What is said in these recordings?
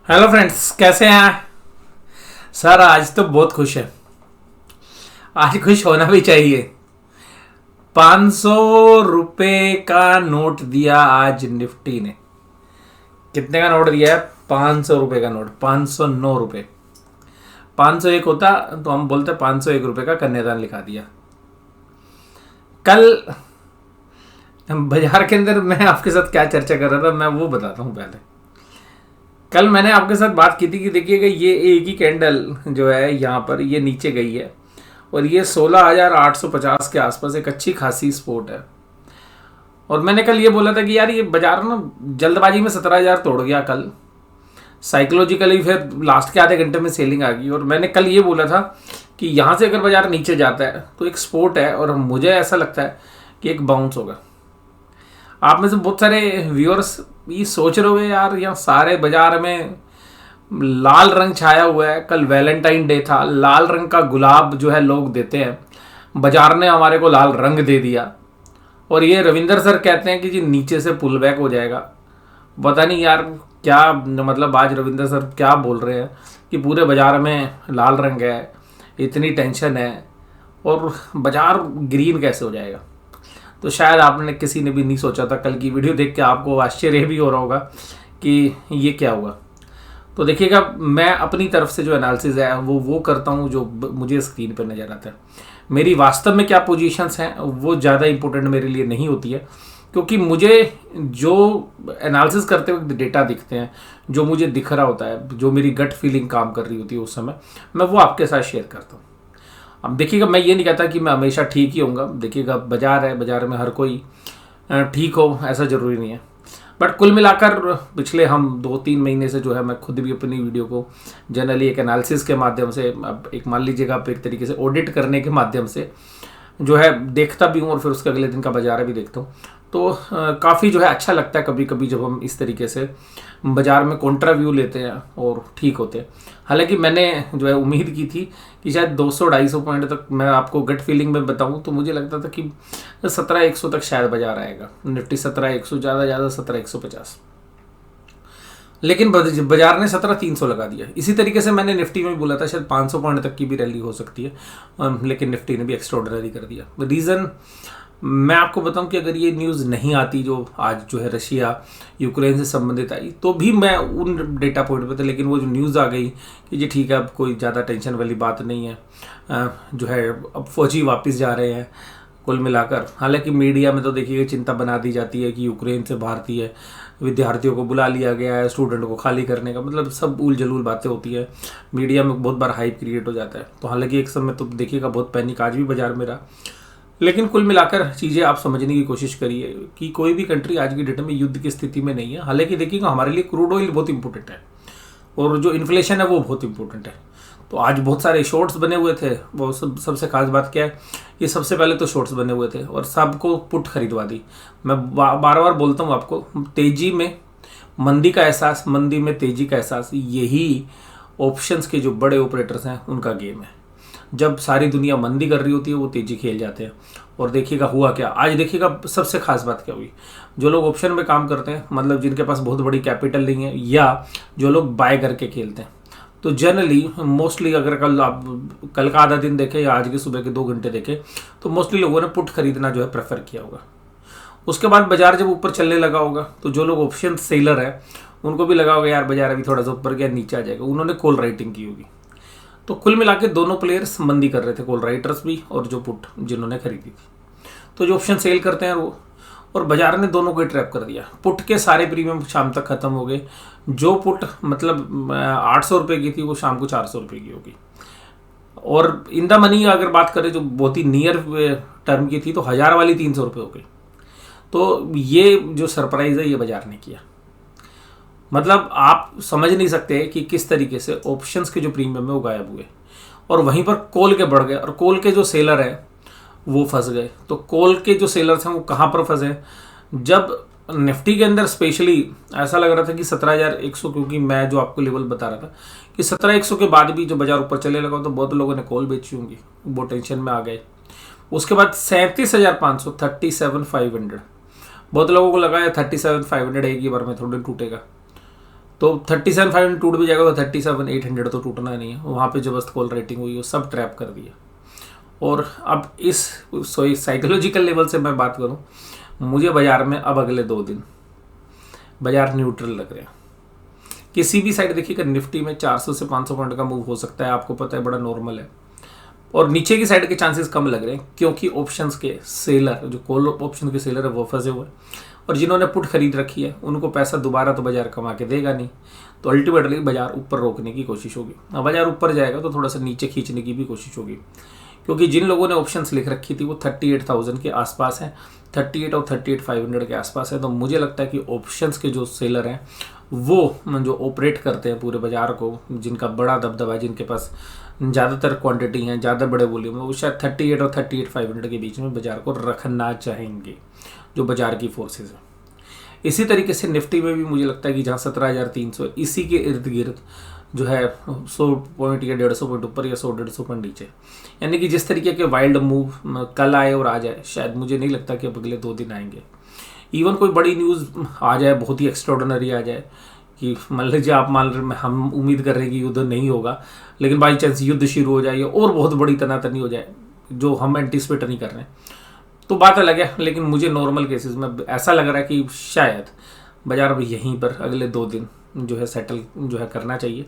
Hello friends, कैसे हैं sir? आज तो बहुत खुश है। आज खुश होना भी चाहिए। 500 रुपए का नोट दिया आज निफ्टी ने। कितने का नोट दिया है? 500 रुपए का नोट। 509 रुपए। 501 होता तो हम बोलते 501 रुपए का कन्यादान लिखा दिया। कल बाजार के अंदर मैं आपके साथ क्या चर्चा कर रहा था, मैं वो बताता हूँ पहले। कल मैंने आपके साथ बात की थी कि देखिएगा, ये एक ही कैंडल जो है यहाँ पर ये नीचे गई है और ये 16,850 के आसपास एक अच्छी खासी सपोर्ट है। और मैंने कल ये बोला था कि यार ये बाजार ना जल्दबाजी में 17,000 तोड़ गया कल। साइकोलॉजिकली फिर लास्ट के आधे घंटे में सेलिंग आ गई। और मैंने कल ये बोला था कि यहाँ से अगर बाजार नीचे जाता है तो एक सपोर्ट है और मुझे ऐसा लगता है कि एक बाउंस होगा। आप में से बहुत सारे व्यूअर्स ये सोच रहे हो यार, यहाँ सारे बाजार में लाल रंग छाया हुआ है। कल वैलेंटाइन डे था, लाल रंग का गुलाब जो है लोग देते हैं, बाजार ने हमारे को लाल रंग दे दिया। और ये रविंदर सर कहते हैं कि जी नीचे से पुल बैक हो जाएगा। पता नहीं यार क्या मतलब आज रविंदर सर क्या बोल रहे हैं कि पूरे बाजार में लाल रंग है, इतनी टेंशन है और बाजार ग्रीन कैसे हो जाएगा। तो शायद आपने किसी ने भी नहीं सोचा था। कल की वीडियो देख के आपको आश्चर्य भी हो रहा होगा कि ये क्या हुआ। तो देखिएगा, मैं अपनी तरफ से जो एनालिसिस है वो करता हूँ जो मुझे स्क्रीन पर नज़र आता है। मेरी वास्तव में क्या पोजीशंस हैं वो ज़्यादा इंपॉर्टेंट मेरे लिए नहीं होती है, क्योंकि मुझे जो एनालिसिस करते वक्त डेटा दिखते हैं, जो मुझे दिख रहा होता है, जो मेरी गट फीलिंग काम कर रही होती है उस समय, मैं वो आपके साथ शेयर करता हूँ। अब देखिएगा, मैं ये नहीं कहता कि मैं हमेशा ठीक ही होऊंगा। देखिएगा, बाजार है, बाजार में हर कोई ठीक हो ऐसा ज़रूरी नहीं है। बट कुल मिलाकर पिछले हम 2-3 महीने से जो है मैं खुद भी अपनी वीडियो को जनरली एक एनालिसिस के माध्यम से, अब एक मान लीजिएगा आप एक तरीके से ऑडिट करने के माध्यम से जो है देखता भी हूँ और फिर उसके अगले दिन का बाजार भी देखता हूँ। तो काफ़ी जो है अच्छा लगता है कभी कभी जब हम इस तरीके से बाजार में कॉन्ट्रा व्यू लेते हैं और ठीक होते हैं। हालांकि मैंने जो है उम्मीद की थी कि शायद 200-250 पॉइंट तक, मैं आपको गट फीलिंग में बताऊं तो मुझे लगता था कि 17,100 तक शायद बाजार आएगा। निफ्टी 17,100, ज़्यादा 17,150, लेकिन बाजार ने 17,300 लगा दिया। इसी तरीके से मैंने निफ्टी में भी बोला था शायद 500 पॉइंट तक की भी रैली हो सकती है, लेकिन निफ्टी ने भी एक्स्ट्राऑर्डिनरी कर दिया। रीज़न मैं आपको बताऊं कि अगर ये न्यूज़ नहीं आती जो आज जो है रशिया यूक्रेन से संबंधित आई, तो भी मैं उन डेटा पॉइंट पे था। लेकिन वो जो न्यूज़ आ गई कि जी ठीक है, अब कोई ज़्यादा टेंशन वाली बात नहीं है, जो है अब फौजी वापस जा रहे हैं कुल मिलाकर। हालांकि मीडिया में तो देखिए चिंता बना दी जाती है कि यूक्रेन से भारतीय विद्यार्थियों को बुला लिया गया है, स्टूडेंट को खाली करने का, मतलब सब उल जलूल बातें होती है। मीडिया में बहुत बार हाइप क्रिएट हो जाता है। तो हालांकि एक समय तो देखिएगा बहुत पैनिक आज भी बाजार में रहा। लेकिन कुल मिलाकर चीज़ें आप समझने की कोशिश करिए कि कोई भी कंट्री आज की डेट में युद्ध की स्थिति में नहीं है। हालांकि देखिएगा, हमारे लिए क्रूड ऑयल बहुत इंपॉर्टेंट है और जो इन्फ्लेशन है वो बहुत इंपॉर्टेंट है। तो आज बहुत सारे शॉर्ट्स बने हुए थे। वो सबसे खास बात क्या है, ये सबसे पहले तो शॉर्ट्स बने हुए थे और सबको पुट खरीदवा दी। मैं बार बार बोलता हूँ आपको, तेजी में मंदी का एहसास, मंदी में तेजी का एहसास, यही ऑप्शंस के जो बड़े ऑपरेटर्स हैं उनका गेम है। जब सारी दुनिया मंदी कर रही होती है वो तेजी खेल जाते हैं। और देखिएगा हुआ क्या आज। देखिएगा सबसे खास बात क्या हुई, जो लोग ऑप्शन में काम करते हैं, मतलब जिनके पास बहुत बड़ी कैपिटल नहीं है या जो लोग बाय करके खेलते हैं, तो जनरली मोस्टली अगर कल का आधा दिन देखें या आज के सुबह के 2 घंटे देखें, तो मोस्टली लोगों ने पुट खरीदना जो है प्रेफर किया होगा। उसके बाद बाजार जब ऊपर चलने लगा होगा तो जो लोग ऑप्शन सेलर है उनको भी लगा होगा यार बाजार अभी थोड़ा सा ऊपर गया, नीचे आ जाएगा, उन्होंने कॉल राइटिंग की होगी। तो कुल मिला के दोनों प्लेयर्स मंदी कर रहे थे, कॉल राइटर्स भी और जो पुट जिन्होंने खरीदी थी। तो जो ऑप्शन सेल करते हैं वो, और बाजार ने दोनों को ट्रैप कर दिया। पुट के सारे प्रीमियम शाम तक खत्म हो गए। जो पुट मतलब 800 रुपये की थी वो शाम को 400 रुपये की होगी। और इन द मनी अगर बात करें जो बहुत ही नियर टर्म की थी तो 1000 वाली 300 रुपये हो गई। तो ये जो सरप्राइज है ये बाजार ने किया। मतलब आप समझ नहीं सकते कि किस तरीके से ऑप्शंस के जो प्रीमियम है वो गायब हुए और वहीं पर कॉल के बढ़ गए और कॉल के जो सेलर है वो फंस गए। तो कॉल के जो सेलर्स हैं वो कहाँ पर फंसे, जब निफ्टी के अंदर स्पेशली ऐसा लग रहा था कि 17,100, क्योंकि मैं जो आपको लेवल बता रहा था कि 17,100 के बाद भी जो बाजार ऊपर चले लगा तो बहुत लोगों ने कॉल बेची होंगी, वो टेंशन में आ गए। उसके बाद 37,500, 37,500, बहुत लोगों को लगा है 37,500 एक ही बार में थोड़ी टूटेगा। तो 37,500 टूट भी जाएगा तो 37,800 तो टूटना नहीं है। वहाँ पे जो बस कॉल रेटिंग हुई वो सब ट्रैप कर दिया। और अब इस साइकोलॉजिकल लेवल से मैं बात करूँ, मुझे बाजार में अब अगले 2 दिन बाजार न्यूट्रल लग रहे हैं। किसी भी साइड देखिएगा, निफ्टी में 400 से 500 पॉइंट का मूव हो सकता है, आपको पता है, बड़ा नॉर्मल है। और नीचे की साइड के चांसेस कम लग रहे हैं क्योंकि ऑप्शंस के सेलर, जो कॉल ऑप्शन के सेलर है, वो फंसे हुए हैं। और जिन्होंने पुट खरीद रखी है उनको पैसा दोबारा तो बाजार कमा के देगा नहीं, तो अल्टीमेटली बाजार ऊपर रोकने की कोशिश होगी। अब बाजार ऊपर जाएगा तो थोड़ा सा नीचे खींचने की भी कोशिश होगी, क्योंकि जिन लोगों ने ऑप्शंस लिख रखी थी वो 38,000 के आसपास है, 38 और 38,500 के आसपास है। तो मुझे लगता है कि ऑप्शंस के जो सेलर हैं, वो जो ऑपरेट करते हैं पूरे बाजार को, जिनका बड़ा दबदबा है, जिनके पास ज़्यादातर क्वांटिटी है, ज़्यादा बड़े वॉल्यूम है, वो शायद 38 और 38,500 के बीच में बाजार को रखना चाहेंगे, जो बाजार की फोर्सेज है। इसी तरीके से निफ्टी में भी मुझे लगता है कि जहाँ 17,300 इसी के इर्द गिर्द जो है 100 पॉइंट या 150 पॉइंट ऊपर या 100-150 पॉइंट नीचे, यानी कि जिस तरीके के वाइल्ड मूव कल आए और आ जाए, शायद मुझे नहीं लगता कि अब अगले 2 दिन आएंगे। इवन कोई बड़ी न्यूज़ आ जाए, बहुत ही एक्स्ट्राऑर्डिनरी आ जाए, कि मान लीजिए आप हम उम्मीद कर रहे हैं कि युद्ध नहीं होगा, लेकिन बाई चांस युद्ध शुरू हो जाए और बहुत बड़ी तनातनी हो जाए जो हम एंटिसिपेट नहीं कर रहे हैं, तो बात अलग है। लेकिन मुझे नॉर्मल केसेस में ऐसा लग रहा है कि शायद बाजार अब यहीं पर अगले 2 दिन जो है सेटल जो है करना चाहिए।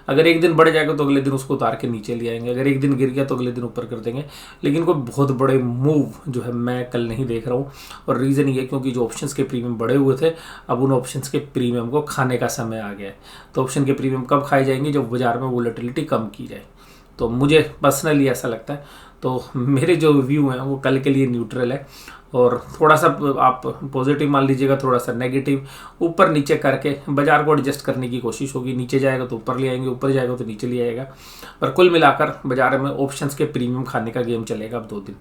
अगर एक दिन बढ़ जाएगा तो अगले दिन उसको उतार के नीचे ले आएंगे, अगर एक दिन गिर गया तो अगले दिन ऊपर कर देंगे, लेकिन कोई बहुत बड़े मूव जो है मैं कल नहीं देख रहा हूँ। और रीज़न ये क्योंकि जो ऑप्शंस के प्रीमियम बढ़े हुए थे, अब उन ऑप्शंस के प्रीमियम को खाने का समय आ गया है। तो ऑप्शन के प्रीमियम कब खाए जाएंगे? जब बाजार में वोलेटिलिटी कम की जाए। तो मुझे पर्सनली ऐसा लगता है। तो मेरे जो व्यू हैं वो कल के लिए न्यूट्रल है, और थोड़ा सा आप पॉजिटिव मान लीजिएगा, थोड़ा सा नेगेटिव, ऊपर नीचे करके बाजार को एडजस्ट करने की कोशिश होगी। नीचे जाएगा तो ऊपर ले आएंगे, ऊपर जाएगा तो नीचे ले आएगा। पर कुल मिलाकर बाजार में ऑप्शंस के प्रीमियम खाने का गेम चलेगा। अब 2 दिन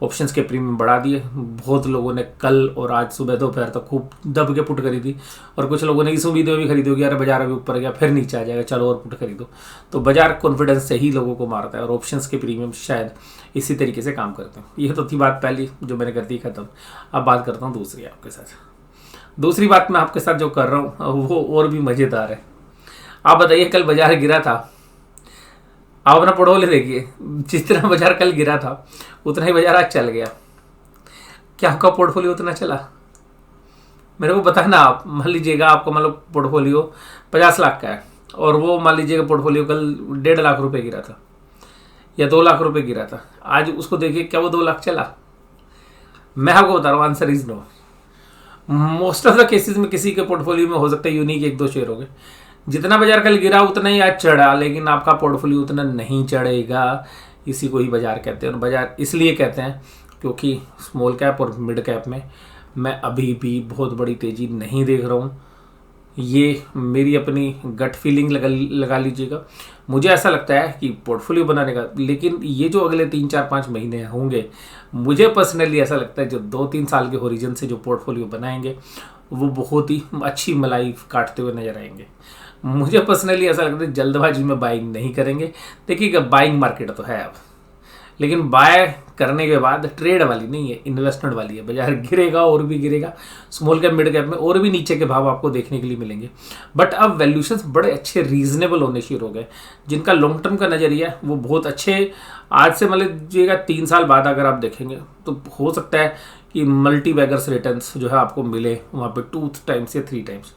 ऑप्शंस के प्रीमियम बढ़ा दिए। बहुत लोगों ने कल और आज सुबह दोपहर तक खूब दब के पुट खरीदी, और कुछ लोगों ने इस उम्मीद में भी खरीदी होगी यार बाजार अभी ऊपर गया फिर नीचे आ जाएगा, चलो और पुट खरीदो। तो बाजार कॉन्फिडेंस से ही लोगों को मारता है, और ऑप्शंस के प्रीमियम शायद इसी तरीके से काम करते हैं। यह तो थी बात पहली जो मैंने कर दी खत्म। अब बात करता हूँ दूसरी आपके साथ। दूसरी बात मैं आपके साथ जो कर रहा हूँ वो और भी मज़ेदार है। आप बताइए, कल बाजार गिरा था, आप अपना पोर्टफोलियो देखिए, जिस तरह बाजार कल गिरा था उतना ही बाजार आज चल गया। क्या आपका पोर्टफोलियो उतना चला? मेरे को बताना। आप मान लीजिएगा आपका मतलब पोर्टफोलियो 50 लाख का है, और वो मान लीजिएगा पोर्टफोलियो कल 1.5 लाख रुपए गिरा था या 2 लाख रुपए गिरा था, आज उसको देखिए, क्या वो 2 लाख चला? मैं आपको बता रहा हूँ, answer is no. Most of the cases में किसी के पोर्टफोलियो में हो सकता है यूनिक 1-2 शेयर हो गए। जितना बाजार कल गिरा उतना ही आज चढ़ा, लेकिन आपका पोर्टफोलियो उतना नहीं चढ़ेगा। इसी को ही बाजार कहते हैं। और बाजार इसलिए कहते हैं क्योंकि स्मॉल कैप और मिड कैप में मैं अभी भी बहुत बड़ी तेज़ी नहीं देख रहा हूँ। ये मेरी अपनी गट फीलिंग लगा लीजिएगा। मुझे ऐसा लगता है कि पोर्टफोलियो बनाने का, लेकिन ये जो अगले 3-4-5 महीने होंगे, मुझे पर्सनली ऐसा लगता है जो 2-3 साल के होरिजन से जो पोर्टफोलियो बनाएंगे वो बहुत ही अच्छी मलाई काटते हुए नजर आएंगे। मुझे पर्सनली ऐसा लगता है जल्दबाजी में बाइंग नहीं करेंगे। देखिएगा, बाइंग मार्केट तो है अब, लेकिन बाय करने के बाद ट्रेड वाली नहीं है, इन्वेस्टमेंट वाली है। बाजार गिरेगा और भी गिरेगा, स्मॉल कैप मिड कैप में और भी नीचे के भाव आपको देखने के लिए मिलेंगे। बट अब वैल्यूशंस बड़े अच्छे रीजनेबल होने शुरू हो गए। जिनका लॉन्ग टर्म का नजरिया है वो बहुत अच्छे, आज से मान लीजिएगा 3 साल बाद अगर आप देखेंगे तो हो सकता है कि मल्टी बैगर्स रिटर्न्स जो है आपको मिले वहाँ पे 2 टाइम्स या 3 टाइम्स।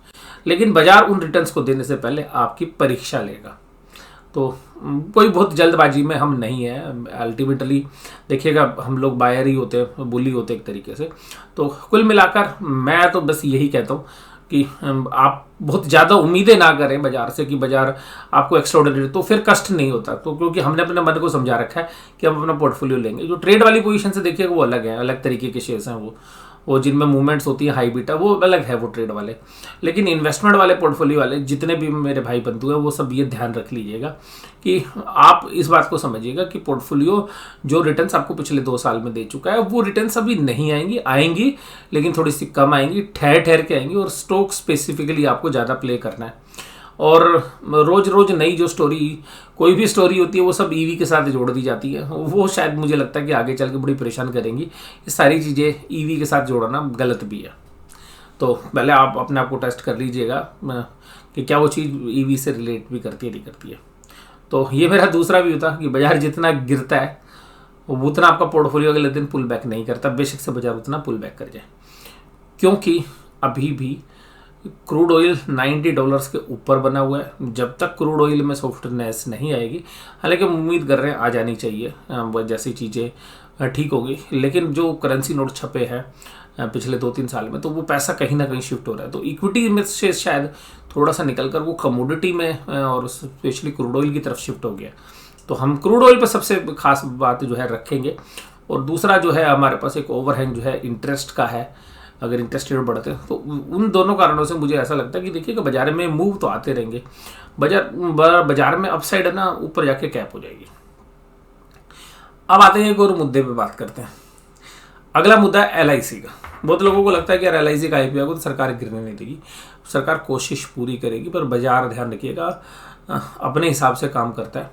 लेकिन बाजार उन रिटर्न्स को देने से पहले आपकी परीक्षा लेगा। तो कोई बहुत जल्दबाजी में हम नहीं है। अल्टीमेटली देखिएगा, हम लोग बायर ही होते हैं, बुली होते एक तरीके से। तो कुल मिलाकर मैं तो बस यही कहता हूँ कि आप बहुत ज़्यादा उम्मीदें ना करें बाजार से कि बाजार आपको एक्स्ट्राऑर्डिनरी, तो फिर कष्ट नहीं होता। तो क्योंकि हमने अपने मन को समझा रखा है कि हम अपना पोर्टफोलियो लेंगे। जो ट्रेड वाली पोजीशन से देखिएगा वो अलग है, अलग तरीके के शेयर्स हैं वो जिनमें मूवमेंट्स होती है हाई बीटा, वो अलग है, वो ट्रेड वाले। लेकिन इन्वेस्टमेंट वाले पोर्टफोलियो वाले जितने भी मेरे भाई बंधु हैं, वो सब ये ध्यान रख लीजिएगा कि आप इस बात को समझिएगा कि पोर्टफोलियो जो रिटर्न्स आपको पिछले 2 साल में दे चुका है, वो रिटर्न्स अभी नहीं आएंगी, लेकिन थोड़ी सी कम आएंगी, ठहर ठहर के आएंगी। और स्टॉक स्पेसिफिकली आपको ज़्यादा प्ले करना है। और रोज रोज नई जो स्टोरी, कोई भी स्टोरी होती है वो सब ईवी के साथ जोड़ दी जाती है। वो शायद मुझे लगता है कि आगे चल के बड़ी परेशान करेंगी। ये सारी चीज़ें ईवी के साथ जोड़ना गलत भी है। तो पहले आप अपने आप को टेस्ट कर लीजिएगा कि क्या वो चीज़ ईवी से रिलेट भी करती है नहीं करती है। तो ये मेरा दूसरा व्यू था कि बाजार जितना गिरता है वो उतना आपका पोर्टफोलियो अगले दिन पुल बैक नहीं करता, बेशक से बाजार उतना पुल बैक कर जाए, क्योंकि अभी भी क्रूड ऑयल $90 के ऊपर बना हुआ है। जब तक क्रूड ऑयल में सॉफ्टनेस नहीं आएगी, हालांकि हम उम्मीद कर रहे हैं आ जानी चाहिए जैसी चीज़ें ठीक होगी, लेकिन जो करेंसी नोट छपे हैं पिछले 2-3 साल में, तो वो पैसा कहीं ना कहीं शिफ्ट हो रहा है। तो इक्विटी में से शायद थोड़ा सा निकल कर वो कमोडिटी में और स्पेशली क्रूड ऑयल की तरफ शिफ्ट हो गया। तो हम क्रूड ऑयल पर सबसे खास बात जो है रखेंगे। और दूसरा जो है हमारे पास एक ओवरहैंग जो है इंटरेस्ट का है, अगर इंटरेस्ट रेट बढ़ते हैं तो उन दोनों कारणों से मुझे ऐसा लगता है कि देखिए कि बाजार में मूव तो आते रहेंगे, बाजार में अपसाइड है ना ऊपर जाके कैप हो जाएगी। अब आते हैं एक और मुद्दे पे बात करते हैं। अगला मुद्दा है LIC का। बहुत लोगों को लगता है कि यार LIC का IPO को तो सरकार गिरने नहीं देगी। सरकार कोशिश पूरी करेगी, पर बाजार ध्यान रखिएगा अपने हिसाब से काम करता है।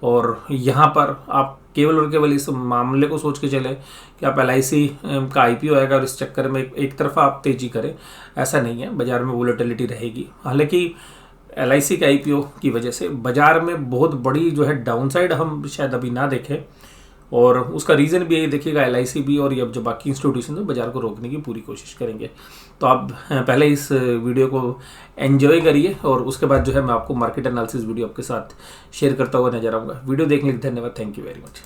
और यहाँ पर आप केवल और केवल इस मामले को सोच के चले कि आप LIC का IPO आएगा और इस चक्कर में एक तरफा आप तेजी करें, ऐसा नहीं है। बाजार में वोलेटिलिटी रहेगी। हालांकि LIC के IPO की वजह से बाजार में बहुत बड़ी जो है डाउनसाइड हम शायद अभी ना देखें, और उसका रीज़न भी यही देखिएगा LIC भी और ये जो बाकी इंस्टीट्यूशन है बाजार को रोकने की पूरी कोशिश करेंगे। तो आप पहले इस वीडियो को एंजॉय करिए और उसके बाद जो है मैं आपको मार्केट एनालिसिस वीडियो आपके साथ शेयर करता हुआ नजर आऊँगा। वीडियो देखने के लिए धन्यवाद। Thank you very much.